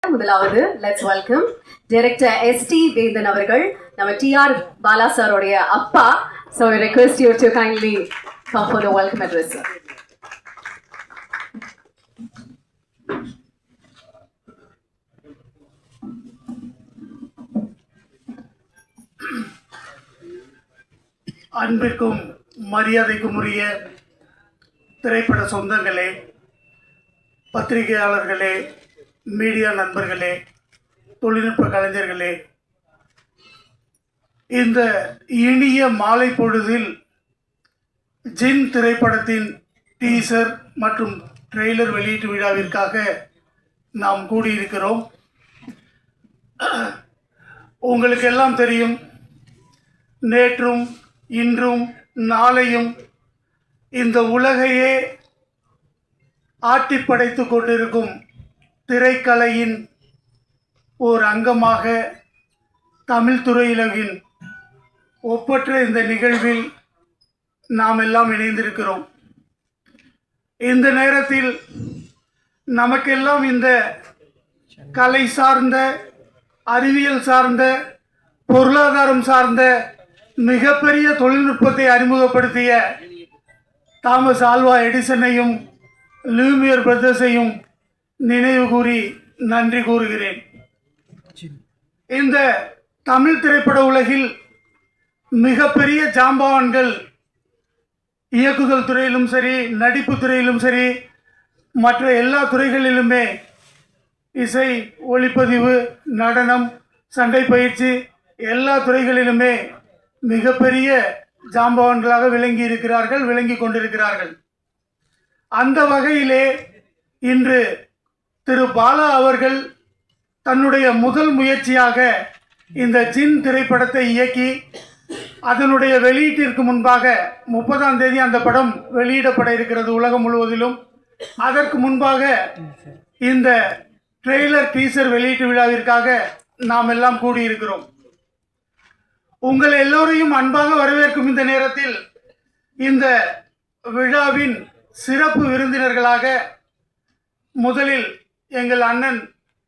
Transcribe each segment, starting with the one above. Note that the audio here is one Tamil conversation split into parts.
முதலாவது லெட்ஸ் வெல்கம் டைரக்டர் எஸ்டி வேந்தன் அவர்கள், நம்ம டிஆர் பாலா சாரோடைய அப்பா. So I request you to kindly come for the welcome address. அன்பிற்கும் மரியாதைக்கும் உரிய திரைப்பட சொந்தங்களே, பத்திரிகையாளர்களே, மீடியா நண்பர்களே, தொழில்நுட்ப கலைஞர்களே, இந்த இனிய மாலை பொழுதில் ஜின் திரைப்படத்தின் டீசர் மற்றும் ட்ரெய்லர் வெளியீட்டு விழாவிற்காக நாம் கூடியிருக்கிறோம். உங்களுக்கு எல்லாம் தெரியும், நேற்றும் இன்றும் நாளையும் இந்த உலகையே ஆட்டி படைத்து கொண்டிருக்கும் திரைக்கலையின் ஓர் அங்கமாக தமிழ் துறையுலகின் ஒப்பற்ற இந்த நிகழ்வில் நாம் எல்லாம் இணைந்திருக்கிறோம். இந்த நேரத்தில் நமக்கெல்லாம் இந்த கலை சார்ந்த, அறிவியல் சார்ந்த, பொருளாதாரம் சார்ந்த மிகப்பெரிய தொழில்நுட்பத்தை அறிமுகப்படுத்திய தாமஸ் ஆல்வா எடிசனையும் லூமியர் பிரதர்ஸையும் நினைவு கூறி நன்றி கூறுகிறேன். இந்த தமிழ் திரைப்பட உலகில் மிகப்பெரிய ஜாம்பவான்கள் இயக்குதல் துறையிலும் சரி, நடிப்பு துறையிலும் சரி, மற்ற எல்லா துறைகளிலுமே இசை, ஒளிப்பதிவு, நடனம், சண்டை பயிற்சி எல்லா துறைகளிலுமே மிகப்பெரிய ஜாம்பவான்களாக விளங்கி இருக்கிறார்கள், விளங்கி கொண்டிருக்கிறார்கள். அந்த வகையிலே இன்று திரு பாலா அவர்கள் தன்னுடைய முதல் முயற்சியாக இந்த ஜின் திரைப்படத்தை இயக்கி அதனுடைய வெளியீட்டிற்கு முன்பாக 30ஆம் தேதி அந்த படம் வெளியிடப்பட இருக்கிறது உலகம் முழுவதிலும். அதற்கு முன்பாக இந்த ட்ரெய்லர் டீசர் வெளியீட்டு விழாவிற்காக நாம் எல்லாம் கூடியிருக்கிறோம். உங்கள் எல்லோரையும் அன்பாக வரவேற்கும் இந்த நேரத்தில் இந்த விழாவின் சிறப்பு விருந்தினர்களாக முதலில் எங்கள் அண்ணன்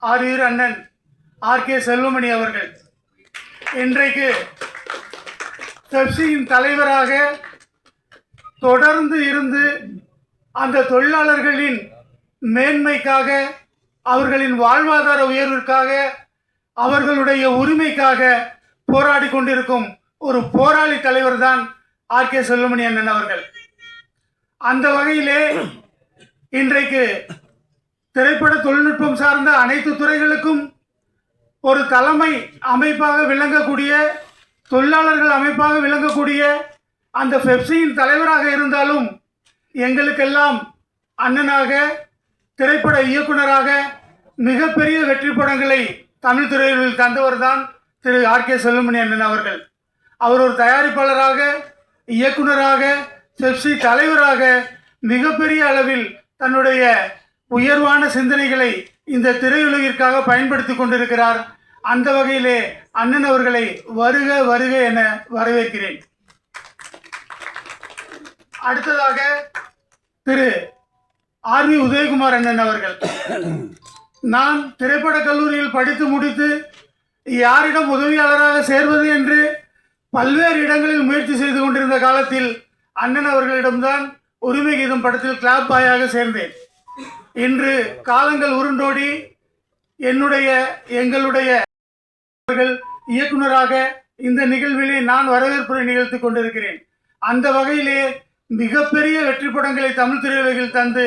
ஆரியர் அண்ணன் ஆர்.கே. செல்வமணி அவர்கள், இன்றைக்கு பெப்சியின் தலைவராக தொடர்ந்து இருந்து அந்த தொழிலாளர்களின் மேன்மைக்காக, அவர்களின் வாழ்வாதார உயர்விற்காக, அவர்களுடைய உரிமைக்காக போராடி கொண்டிருக்கும் ஒரு போராளி தலைவர் தான் ஆர்.கே. செல்வமணி அண்ணன் அவர்கள். அந்த வகையிலே இன்றைக்கு திரைப்பட தொழில்நுட்பம் சார்ந்த அனைத்து துறைகளுக்கும் ஒரு தலைமை அமைப்பாக விளங்கக்கூடிய, தொழிலாளர்கள் அமைப்பாக விளங்கக்கூடிய அந்த பெப்சியின் தலைவராக இருந்தாலும் எங்களுக்கெல்லாம் அண்ணனாக, திரைப்பட இயக்குனராக மிகப்பெரிய வெற்றி படங்களை தமிழ் துறையில் தந்தவர் தான் திரு ஆர்.கே. செல்வமணி அண்ணன் அவர்கள். அவர் ஒரு தயாரிப்பாளராக, இயக்குனராக, பெப்சி தலைவராக மிகப்பெரிய அளவில் தன்னுடைய உயர்வான சிந்தனைகளை இந்த திரையுலகிற்காக பயன்படுத்தி கொண்டிருக்கிறார். அந்த வகையிலே அண்ணன் அவர்களை வருக வருக என வரவேற்கிறேன். அடுத்ததாக திரு ஆர்.வி. உதயகுமார் அண்ணன் அவர்கள், நான் திரைப்பட கல்லூரியில் படித்து முடித்து யாரிடம் உதவியாளராக சேர்வது என்று பல்வேறு இடங்களில் முயற்சி செய்து கொண்டிருந்த காலத்தில் அண்ணன் அவர்களிடம்தான் உரிமை கீதம் படத்தில் கிளாப் பாயாக சேர்ந்தேன். இன்று காலங்கள் உருண்டோடி எங்களுடைய இயக்குனராக இந்த நிகழ்விலே நான் வரவேற்புரை நிகழ்த்தி கொண்டிருக்கிறேன். அந்த வகையிலே மிகப்பெரிய வெற்றி படங்களை தமிழ் திரையுலகில் தந்து,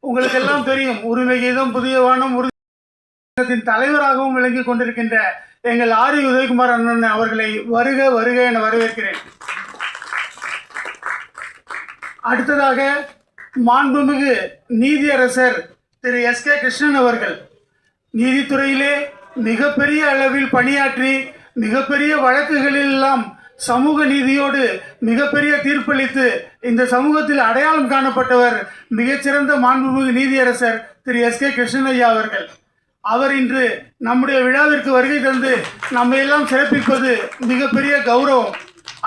உங்களுக்கு எல்லாம் தெரியும், உரிமை கீதம், புதிய வானம், உறுதியின் தலைவராகவும் விளங்கி கொண்டிருக்கின்ற எங்கள் ஆர்.வி. உதயகுமார் அண்ணன் அவர்களை வருக வருக என வரவேற்கிறேன். அடுத்ததாக மாண்புமிகு நீதியரசர் திரு எஸ்.கே. கிருஷ்ணன் அவர்கள், நீதித்துறையிலே மிகப்பெரிய அளவில் பணியாற்றி மிகப்பெரிய வழக்குகளிலெல்லாம் சமூக நீதியோடு மிகப்பெரிய தீர்ப்பளித்து இந்த சமூகத்தில் அடையாளம் காணப்பட்டவர் மிகச்சிறந்த மாண்புமிகு நீதியரசர் திரு எஸ்.கே. கிருஷ்ணன் ஐயா அவர்கள். அவர் இன்று நம்முடைய விழாவிற்கு வருகை தந்து நம்ம எல்லாம் சிறப்பிப்பது மிகப்பெரிய கௌரவம்.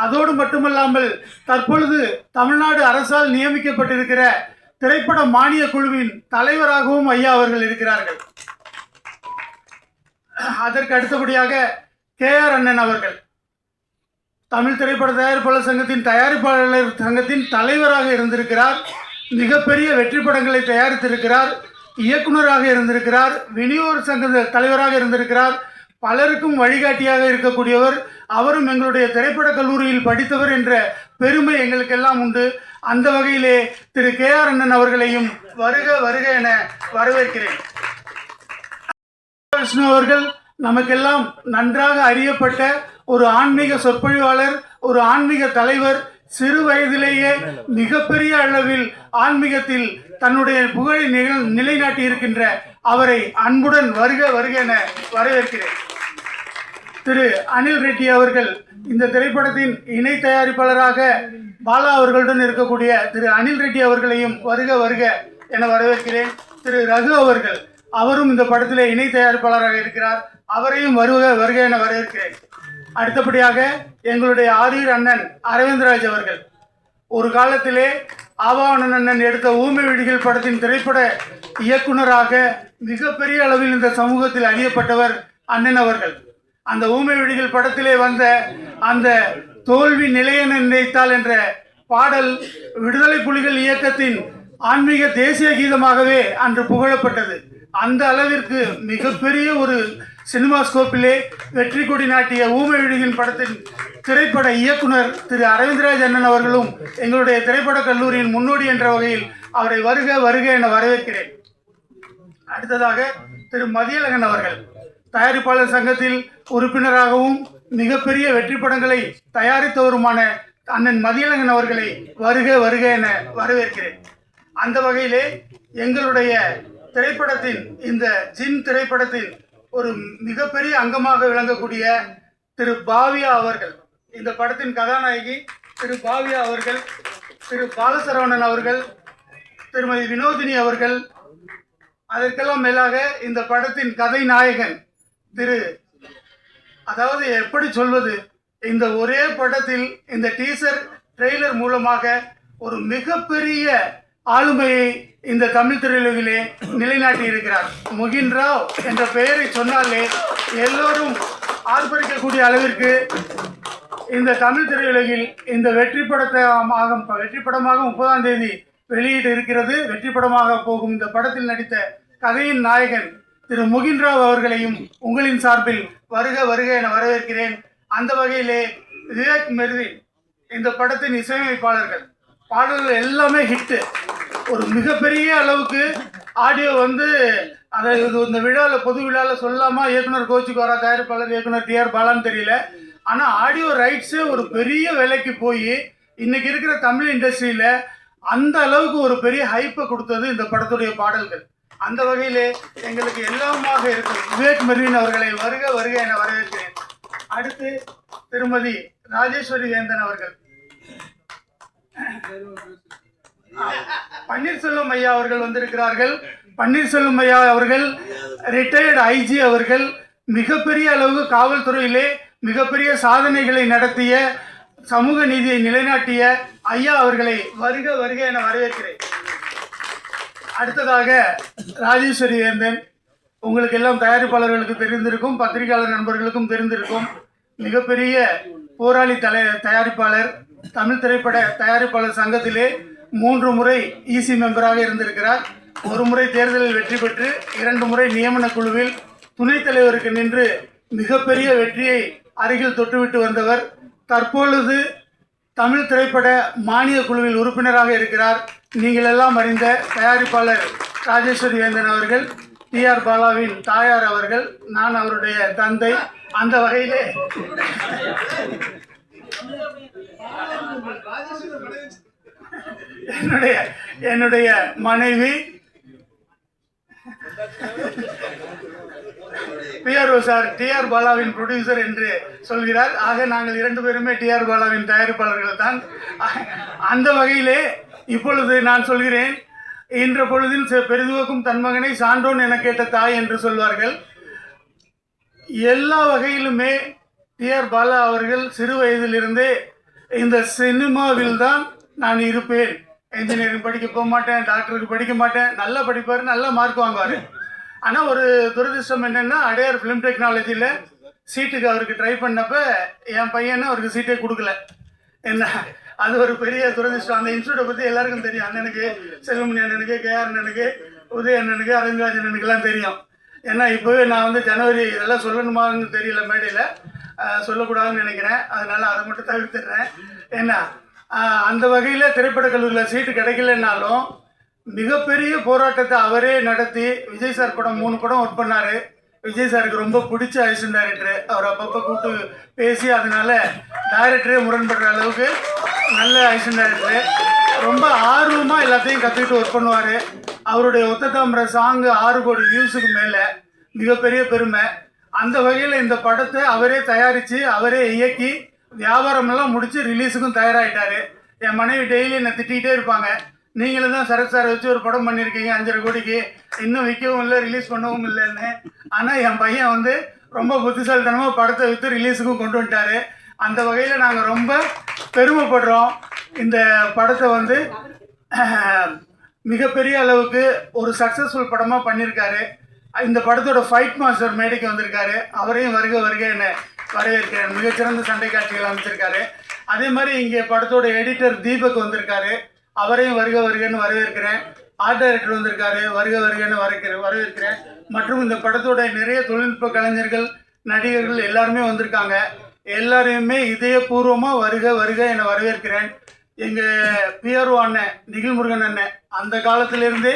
அதோடு மட்டுமல்லாமல் தற்பொழுது தமிழ்நாடு அரசால் நியமிக்கப்பட்டிருக்கிற திரைப்பட மானிய குழுவின் தலைவராகவும் ஐயா அவர்கள் இருக்கிறார்கள். அதற்கு அடுத்தபடியாக கேஆர் அண்ணன் அவர்கள் தமிழ் திரைப்பட தயாரிப்பாளர் சங்கத்தின் தயாரிப்பாளர் சங்கத்தின் தலைவராக இருந்திருக்கிறார். மிகப்பெரிய வெற்றி படங்களை தயாரித்திருக்கிறார். இயக்குனராக இருந்திருக்கிறார். விநியோக சங்க தலைவராக இருந்திருக்கிறார். பலருக்கும் வழிகாட்டியாக இருக்கக்கூடியவர். அவரும் எங்களுடைய திரைப்பட கல்லூரியில் படித்தவர் என்ற பெருமை எங்களுக்கெல்லாம் உண்டு. அந்த வகையிலே திரு கேஆர் அண்ணன் அவர்களையும் வருக வருக என வரவேற்கிறேன். விஷ்ணு அவர்கள் நமக்கெல்லாம் நன்றாக அறியப்பட்ட ஒரு ஆன்மீக சொற்பொழிவாளர், ஒரு ஆன்மீக தலைவர். சிறு வயதிலேயே மிகப்பெரிய அளவில் ஆன்மீகத்தில் தன்னுடைய புகழை நிலைநாட்டி இருக்கின்ற அவரை அன்புடன் வருக வருக என வரவேற்கிறேன். திரு அனில் ரெட்டி அவர்கள் இந்த திரைப்படத்தின் இணை தயாரிப்பாளராக பாலா அவர்களுடன் இருக்கக்கூடிய திரு அனில் ரெட்டி அவர்களையும் வருக வருக என வரவேற்கிறேன். திரு ரகு அவர்கள் அவரும் இந்த படத்திலே இணை தயாரிப்பாளராக இருக்கிறார். அவரையும் வருக வருக என வரவேற்கிறேன். அடுத்தபடியாக எங்களுடைய ஆரூர் அண்ணன் அரவிந்தராஜ் அவர்கள் ஒரு காலத்திலே ஆபாவணன் அண்ணன் எடுத்த ஊமை விழிகள் படத்தின் திரைப்பட இயக்குனராக மிகப்பெரிய அளவில் இந்த சமூகத்தில் அறியப்பட்டவர் அண்ணன் அவர்கள். அந்த ஊமை விழிகள் படத்திலே வந்த அந்த தோல்வி நிலையென நினைத்தால் என்ற பாடல் விடுதலை புலிகள் இயக்கத்தின் ஆன்மீக தேசிய கீதமாகவே அன்று புகழப்பட்டது. அந்த அளவிற்கு மிகப்பெரிய ஒரு சினிமா ஸ்கோப்பிலே வெற்றி கொடி நாட்டிய ஊமை விழிகள் படத்தின் திரைப்பட இயக்குனர் திரு அரவிந்தராஜ் அண்ணன் அவர்களும் எங்களுடைய திரைப்பட கல்லூரியின் முன்னோடி என்ற வகையில் அவரை வருக வருக என வரவேற்கிறேன். அடுத்ததாக திரு மதியழகன் அவர்கள் தயாரிப்பாளர் சங்கத்தில் உறுப்பினராகவும் மிகப்பெரிய வெற்றி படங்களை தயாரித்தவருமான அண்ணன் மதியழகன் அவர்களை வருக வருக என வரவேற்கிறேன். அந்த வகையிலே எங்களுடைய திரைப்படத்தின் இந்த ஜின் திரைப்படத்தின் ஒரு மிகப்பெரிய அங்கமாக விளங்கக்கூடிய திரு பாவியா அவர்கள், இந்த படத்தின் கதாநாயகி திரு பாவியா அவர்கள், திரு பாலசரவணன் அவர்கள், திருமதி வினோதினி அவர்கள், அதற்கெல்லாம் மேலாக இந்த படத்தின் கதை நாயகன் அதாவது எப்படி சொல்வது, இந்த ஒரே படத்தில் இந்த டீசர் ட்ரெய்லர் மூலமாக ஒரு மிகப்பெரிய ஆளுமையை இந்த தமிழ் திரையுலகிலே நிலைநாட்டி இருக்கிறார். முகின் ராவ் என்ற பெயரை சொன்னாலே எல்லோரும் ஆர்ப்பரிக்கக்கூடிய அளவிற்கு இந்த தமிழ் திரையுலகில் இந்த வெற்றி படமாக 30ஆம் தேதி வெளியிட இருக்கிறது. வெற்றி படமாக போகும் இந்த படத்தில் நடித்த கதையின் நாயகன் திரு முகின் ராவ் அவர்களையும் உங்களின் சார்பில் வருக வருக என வரவேற்கிறேன். அந்த வகையிலே விவேக் மெர்வின் இந்த படத்தின் இசையமைப்பாளர்கள், பாடல்கள் எல்லாமே ஹிட்டு. ஒரு மிகப்பெரிய அளவுக்கு ஆடியோ அதை இந்த விழாவில் பொது விழாவில் சொல்லாமா, இயக்குனர் கோச்சுக்கு வரா, தயாரிப்பாளர் இயக்குனர் டிஆர் பாலான்னு தெரியல. ஆனால் ஆடியோ ரைட்ஸு ஒரு பெரிய விலைக்கு போய் இன்னைக்கு இருக்கிற தமிழ் இண்டஸ்ட்ரியில் அந்த அளவுக்கு ஒரு பெரிய ஹைப்பை கொடுத்தது இந்த படத்துடைய பாடல்கள். அந்த வகையிலே எங்களுக்கு எல்லாமாக இருக்கும் விவேக் மெர்வின் அவர்களை வருக வருக என வரவேற்கிறேன். அடுத்து திருமதி ராஜேஸ்வரி வேந்தன் அவர்கள், பன்னீர்செல்வம் ஐயா அவர்கள் வந்திருக்கிறார்கள். பன்னீர்செல்வம் ஐயா அவர்கள் ரிட்டையர்டு ஐஜி அவர்கள், மிகப்பெரிய அளவுக்கு காவல்துறையிலே மிகப்பெரிய சாதனைகளை நடத்திய, சமூக நீதியை நிலைநாட்டிய ஐயா அவர்களை வருக வருக என வரவேற்கிறேன். அடுத்ததாக ராஜேஸ்வரி வேந்தன், உங்களுக்கு எல்லாம் தயாரிப்பாளர்களுக்கு தெரிந்திருக்கும், பத்திரிகையாளர் நண்பர்களுக்கும் தெரிந்திருக்கும். மிகப்பெரிய போராளி தயாரிப்பாளர். தமிழ் திரைப்பட தயாரிப்பாளர் சங்கத்திலே 3 முறை இசி மெம்பராக இருந்திருக்கிறார். 1 முறை தேர்தலில் வெற்றி பெற்று 2 முறை நியமன குழுவில் துணைத் தலைவருக்கு நின்று மிகப்பெரிய வெற்றியை அருகில் தொட்டுவிட்டு வந்தவர். தற்பொழுது தமிழ் திரைப்பட மானிய குழுவில் உறுப்பினராக இருக்கிறார். நீங்கள் எல்லாம் அறிந்த தயாரிப்பாளர் ராஜேஸ்வரி வேந்தன் அவர்கள் டிஆர் பாலாவின் தாயார் அவர்கள், நான் அவருடைய தந்தை. அந்த வகையிலே என்னுடைய மனைவி பிஆர்ஓ சார் டிஆர் பாலாவின் ப்ரொடியூசர் என்று சொல்கிறார். ஆக நாங்கள் 2 பேருமே டிஆர் பாலாவின் தயாரிப்பாளர்கள் தான். அந்த வகையிலே இப்பொழுது நான் சொல்கிறேன், இன்ற பொழுதில் பெரிதுவக்கும் தன் மகனை சான்றோன் என கேட்ட தாய் என்று சொல்வார்கள். எல்லா வகையிலுமே டிஆர் பாலா அவர்கள் சிறு வயதிலிருந்தே இந்த சினிமாவில் தான் நான் இருப்பேன், இன்ஜினியரிங் படிக்க போக மாட்டேன், டாக்டருக்கு படிக்க மாட்டேன், நல்லா படிப்பார், நல்ல மார்க் வாங்குவார். ஆனால் ஒரு துரதிர்ஷ்டம் என்னென்னா அடையார் ஃபிலிம் டெக்னாலஜியில் சீட்டுக்கு அவருக்கு ட்ரை பண்ணப்ப என் பையனை அவருக்கு சீட்டே கொடுக்கல. என்ன அது ஒரு பெரிய துரதிர்ஷ்டம். அந்த இன்ஸ்டியூட்டை பற்றி எல்லாருக்கும் தெரியும். அண்ணனுக்கு, செல்வமணி அண்ணனுக்கு, கேஆர் அண்ணனுக்கு, உதய அண்ணனுக்கு, அரவிந்த்ராஜ் அண்ணனுக்குலாம் தெரியும். ஏன்னா இப்போவே நான் வந்து ஜனவரி இதெல்லாம் சொல்லணுமான்னு தெரியல, மேடையில் சொல்லக்கூடாதுன்னு நினைக்கிறேன். அதனால் அதை மட்டும் தவிர்த்துடுறேன். என்ன அந்த வகையில் திரைப்படக் கல்லூரியில் சீட்டு கிடைக்கலன்னாலும் மிகப்பெரிய போராட்டத்தை அவரே நடத்தி விஜய் சார் படம் 3 படம் ஒர்க் பண்ணார். விஜய் சாருக்கு ரொம்ப பிடிச்ச அசிஸ்டன்ட் டைரக்டர். அவர் அப்பப்போ கூப்பிட்டு பேசி அதனால டைரக்டரே முரண்படுற அளவுக்கு நல்ல அசிஸ்டன்ட் டைரக்டர். ரொம்ப ஆர்வமாக எல்லாத்தையும் கற்றுக்கிட்டு ஒர்க் பண்ணுவார். அவருடைய ஒத்த தாமரை சாங்கு 6 கோடி வியூஸுக்கு மேலே, மிகப்பெரிய பெருமை. அந்த வகையில் இந்த படத்தை அவரே தயாரித்து அவரே இயக்கி வியாபாரமெல்லாம் முடித்து ரிலீஸுக்கும் தயாராகிட்டார். என் மனைவி டெய்லி என்னை திட்டிகிட்டே இருப்பாங்க, நீங்களும் தான் சரத் சாரை வச்சு ஒரு படம் பண்ணியிருக்கீங்க 5.5 கோடிக்கு, இன்னும் விற்கவும் இல்லை, ரிலீஸ் பண்ணவும் இல்லைன்னு. ஆனால் என் பையன் வந்து ரொம்ப புத்திசாலித்தனமாக படத்தை விற்று ரிலீஸுக்கும் கொண்டு வந்துட்டார். அந்த வகையில் நாங்கள் ரொம்ப பெருமைப்படுறோம். இந்த படத்தை வந்து மிகப்பெரிய அளவுக்கு ஒரு சக்ஸஸ்ஃபுல் படமாக பண்ணியிருக்காரு. இந்த படத்தோட ஃபைட் மாஸ்டர் மேடைக்கு வந்திருக்காரு. அவரையும் வருக வருக என்ன வரவேற்கிறேன். மிகச்சிறந்த சண்டை காட்சிகள் அமைச்சிருக்காரு. அதே மாதிரி இங்கே படத்தோட எடிட்டர் தீபக் வந்திருக்காரு. அவரையும் வருக வருகன்னு வரவேற்கிறேன். ஆர்ட் டைரக்டர் வந்திருக்காரு. வருக வருகன்னு வரவேற்கிறேன். மற்றும் இந்த படத்தோட நிறைய தொழில்நுட்ப கலைஞர்கள், நடிகர்கள் எல்லாருமே வந்திருக்காங்க. எல்லாரையுமே இதயபூர்வமாக வருக வருக என வரவேற்கிறேன். எங்கள் பிஆர்ஓ அண்ணன் நிகில் முருகன் அண்ணன் அந்த காலத்திலேருந்தே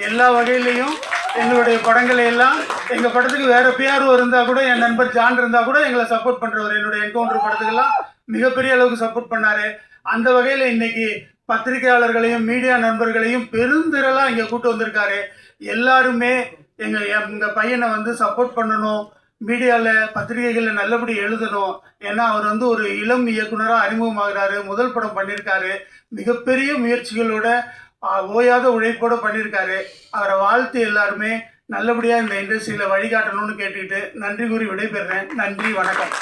எல்லா வகையிலையும் எங்களுடைய படங்களை எல்லாம், எங்கள் படத்துக்கு வேறு பிஆர்ஓ இருந்தால் கூட, என் நண்பர் ஜான் இருந்தால் கூட எங்களை சப்போர்ட் பண்ணுறவர். என்னுடைய என்கவுண்டர் படத்துக்கெல்லாம் மிகப்பெரிய அளவுக்கு சப்போர்ட் பண்ணார். அந்த வகையில் இன்னைக்கு பத்திரிகையாளர்களையும் மீடியா நண்பர்களையும் பெருந்திரளாக இங்கே கூட்டு வந்திருக்காரு. எல்லாருமே எங்கள் பையனை வந்து சப்போர்ட் பண்ணணும், மீடியாவில் பத்திரிகைகளில் நல்லபடி எழுதணும். ஏன்னா அவர் வந்து ஒரு இளம் இயக்குனராக அறிமுகமாகிறாரு. முதல் படம் பண்ணியிருக்காரு. மிகப்பெரிய முயற்சிகளோட ஓயாத உழைப்போடு பண்ணியிருக்காரு. அவரை வாழ்த்து எல்லாருமே நல்லபடியாக இந்த இண்டஸ்ட்ரியில் வழிகாட்டணும்னு கேட்டுக்கிட்டு நன்றி கூறி விடைபெறுறேன். நன்றி, வணக்கம்.